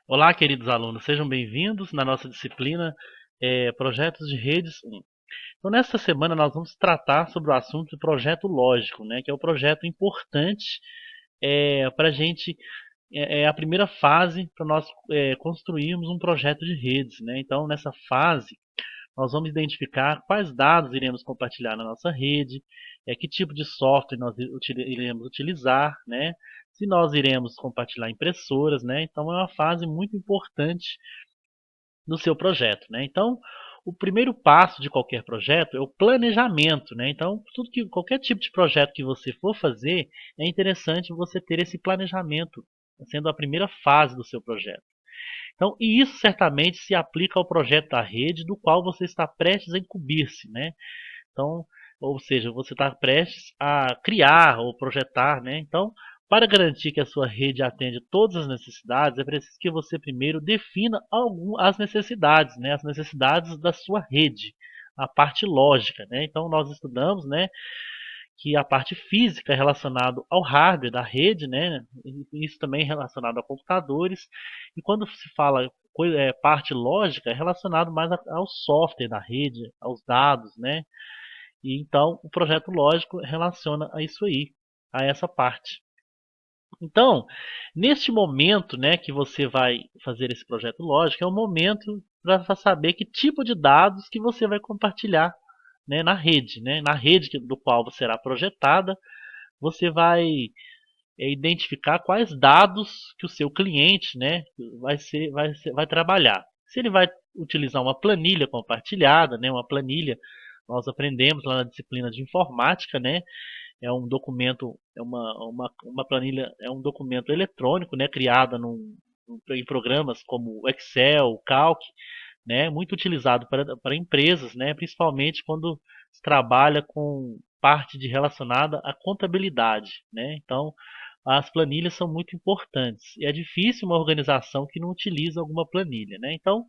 Olá, queridos alunos, sejam bem-vindos na nossa disciplina Projetos de Redes 1. Então, nesta semana, nós vamos tratar sobre o assunto do projeto lógico, né, que é um projeto importante para a gente, é a primeira fase para nós construirmos um projeto de redes. Né? Então, nessa fase, nós vamos identificar quais dados iremos compartilhar na nossa rede, que tipo de software nós iremos utilizar, né? Se nós iremos compartilhar impressoras, né? Então é uma fase muito importante no seu projeto, né? Então, o primeiro passo de qualquer projeto é o planejamento, né? Então, qualquer tipo de projeto que você for fazer, é interessante você ter esse planejamento, sendo a primeira fase do seu projeto. Então, e isso certamente se aplica ao projeto da rede do qual você está prestes a incumbir-se, né? Então, ou seja, você está prestes a criar ou projetar, né? Então, para garantir que a sua rede atende todas as necessidades, é preciso que você primeiro defina as necessidades, né? As necessidades da sua rede, a parte lógica, né? Então, nós estudamos, né, que a parte física é relacionada ao hardware da rede, né? Isso também é relacionado a computadores. E quando se fala parte lógica, é relacionado mais ao software da rede, aos dados, né? E então o projeto lógico relaciona a isso aí, a essa parte. Então, neste momento, né, que você vai fazer esse projeto lógico, é um momento para saber que tipo de dados que você vai compartilhar, né, na rede, né? Na rede do qual será projetada, você vai identificar quais dados que o seu cliente, né, vai trabalhar. Se ele vai utilizar uma planilha compartilhada, né, uma planilha, nós aprendemos lá na disciplina de informática, né, é um documento, uma planilha, é um documento eletrônico, né, criada em programas como Excel, Calc, né, muito utilizado para empresas, né, principalmente quando se trabalha com parte relacionada à contabilidade, né. Então, as planilhas são muito importantes e é difícil uma organização que não utiliza alguma planilha, né. Então,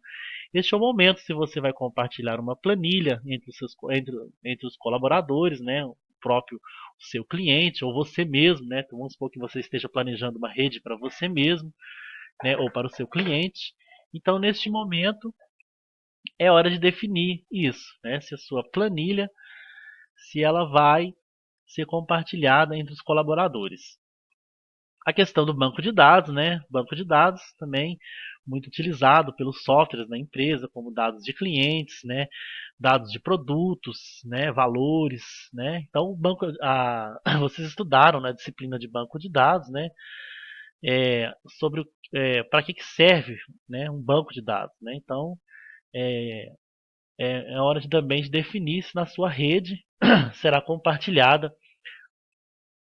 este é o momento se você vai compartilhar uma planilha entre os colaboradores, né, o próprio seu cliente ou você mesmo, né. Então, vamos supor que você esteja planejando uma rede para você mesmo, né, ou para o seu cliente. Então, neste momento, é hora de definir isso, né? Se a sua planilha, se ela vai ser compartilhada entre os colaboradores. A questão do banco de dados, né? Banco de dados também muito utilizado pelos softwares da empresa, como dados de clientes, né? Dados de produtos, né? Valores, né? Então, vocês estudaram na disciplina de banco de dados, né? Sobre para que serve, né? Um banco de dados, né? Então, é, é hora também de definir se na sua rede será compartilhada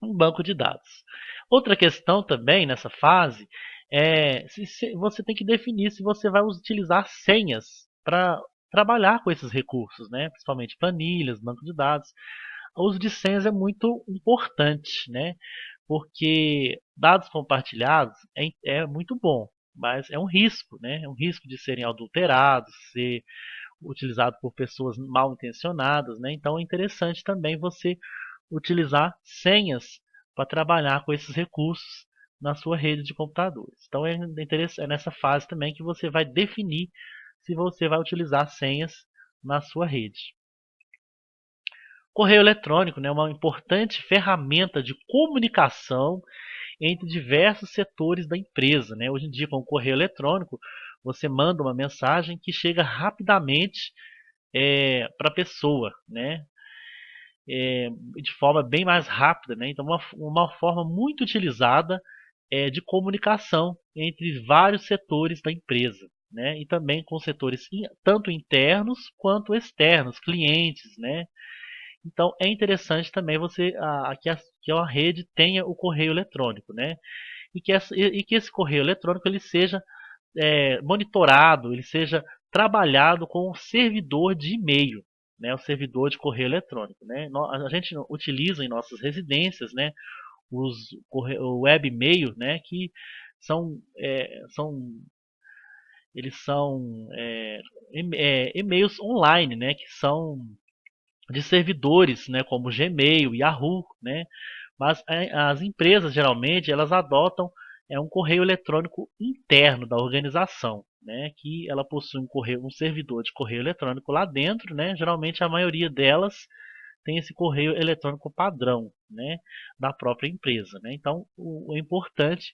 um banco de dados. Outra questão também nessa fase é se você tem que definir se você vai utilizar senhas para trabalhar com esses recursos, né? Principalmente planilhas, banco de dados. O uso de senhas é muito importante, né? Porque dados compartilhados é muito bom, mas é um risco, né? É um risco de serem adulterados, ser utilizado por pessoas mal intencionadas, né? Então é interessante também você utilizar senhas para trabalhar com esses recursos na sua rede de computadores. Então é nessa fase também que você vai definir se você vai utilizar senhas na sua rede. Correio eletrônico, né, é uma importante ferramenta de comunicação entre diversos setores da empresa, né? Hoje em dia, com o correio eletrônico, você manda uma mensagem que chega rapidamente para a pessoa, né? De forma bem mais rápida, né? Então, uma forma muito utilizada de comunicação entre vários setores da empresa, né? E também com setores tanto internos quanto externos, clientes, né? Então, é interessante também que a rede tenha o correio eletrônico, né? E que esse correio eletrônico ele seja monitorado, ele seja trabalhado com um servidor de e-mail, né, o servidor de correio eletrônico, né. A gente utiliza em nossas residências, né, o webmail, né, que são, eles são e-mails online, né, que são de servidores, né, como Gmail, Yahoo, né, mas as empresas geralmente elas adotam é um correio eletrônico interno da organização, né, que ela possui um servidor de correio eletrônico lá dentro, né, geralmente a maioria delas tem esse correio eletrônico padrão, né, da própria empresa, né. Então, é importante,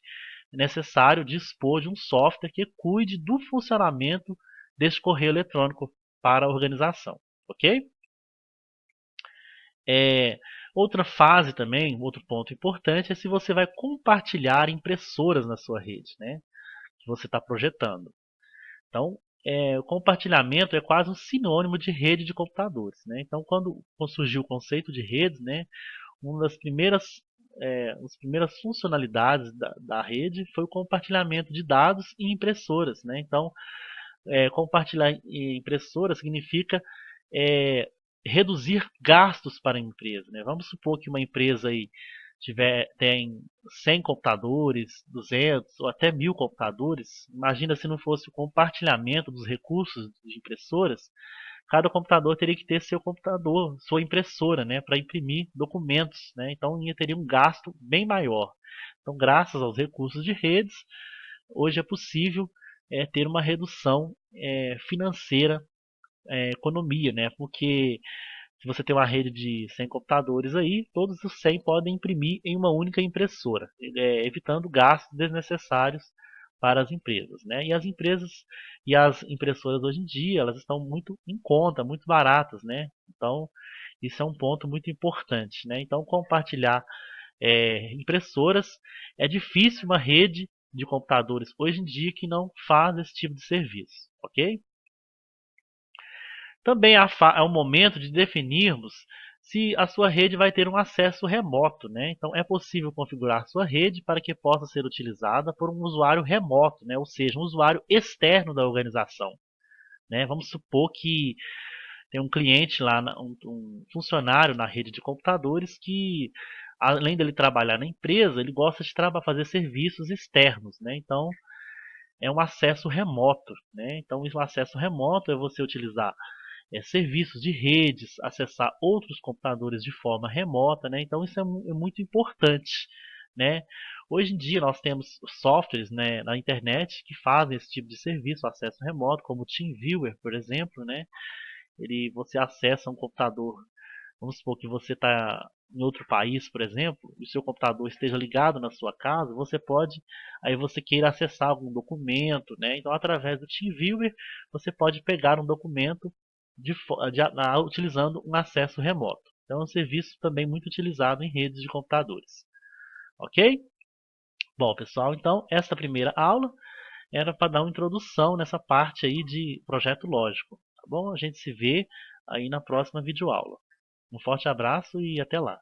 é necessário dispor de um software que cuide do funcionamento desse correio eletrônico para a organização, ok? É, outra fase também, outro ponto importante é se você vai compartilhar impressoras na sua rede, né, que você está projetando. Então, o compartilhamento é quase um sinônimo de rede de computadores, né? Então, quando surgiu o conceito de redes, né, uma das primeiras funcionalidades da rede foi o compartilhamento de dados e impressoras, né? Então, compartilhar impressora significa é, reduzir gastos para a empresa, né? Vamos supor que uma empresa aí tem 100 computadores, 200 ou até 1000 computadores. Imagina se não fosse o compartilhamento dos recursos de impressoras, cada computador teria que ter seu computador, sua impressora, né, para imprimir documentos, né? Então teria um gasto bem maior. Então, graças aos recursos de redes, hoje é possível ter uma redução financeira, economia, né? Porque se você tem uma rede de 100 computadores aí, todos os 100 podem imprimir em uma única impressora, evitando gastos desnecessários para as empresas, né? E as impressoras hoje em dia, elas estão muito em conta, muito baratas, né? Então, isso é um ponto muito importante, né? Então, compartilhar impressoras, é difícil uma rede de computadores hoje em dia que não faz esse tipo de serviço, ok? Também é o momento de definirmos se a sua rede vai ter um acesso remoto, né? Então é possível configurar sua rede para que possa ser utilizada por um usuário remoto, né? Ou seja, um usuário externo da organização, né? Vamos supor que tem um cliente lá, um funcionário na rede de computadores que, além dele trabalhar na empresa, ele gosta de fazer serviços externos, né? Então é um acesso remoto, né? Então o acesso remoto é você utilizar serviços de redes, acessar outros computadores de forma remota, né? Então isso é muito importante, né? Hoje em dia nós temos softwares, né, na internet que fazem esse tipo de serviço, acesso remoto, como o TeamViewer, por exemplo, né? Você acessa um computador, vamos supor que você está em outro país, por exemplo, e o seu computador esteja ligado na sua casa, aí você queira acessar algum documento, né? Então, através do TeamViewer, você pode pegar um documento utilizando um acesso remoto. Então, é um serviço também muito utilizado em redes de computadores. Ok? Bom, pessoal, então, essa primeira aula era para dar uma introdução nessa parte aí de projeto lógico. Tá bom? A gente se vê aí na próxima videoaula. Um forte abraço e até lá.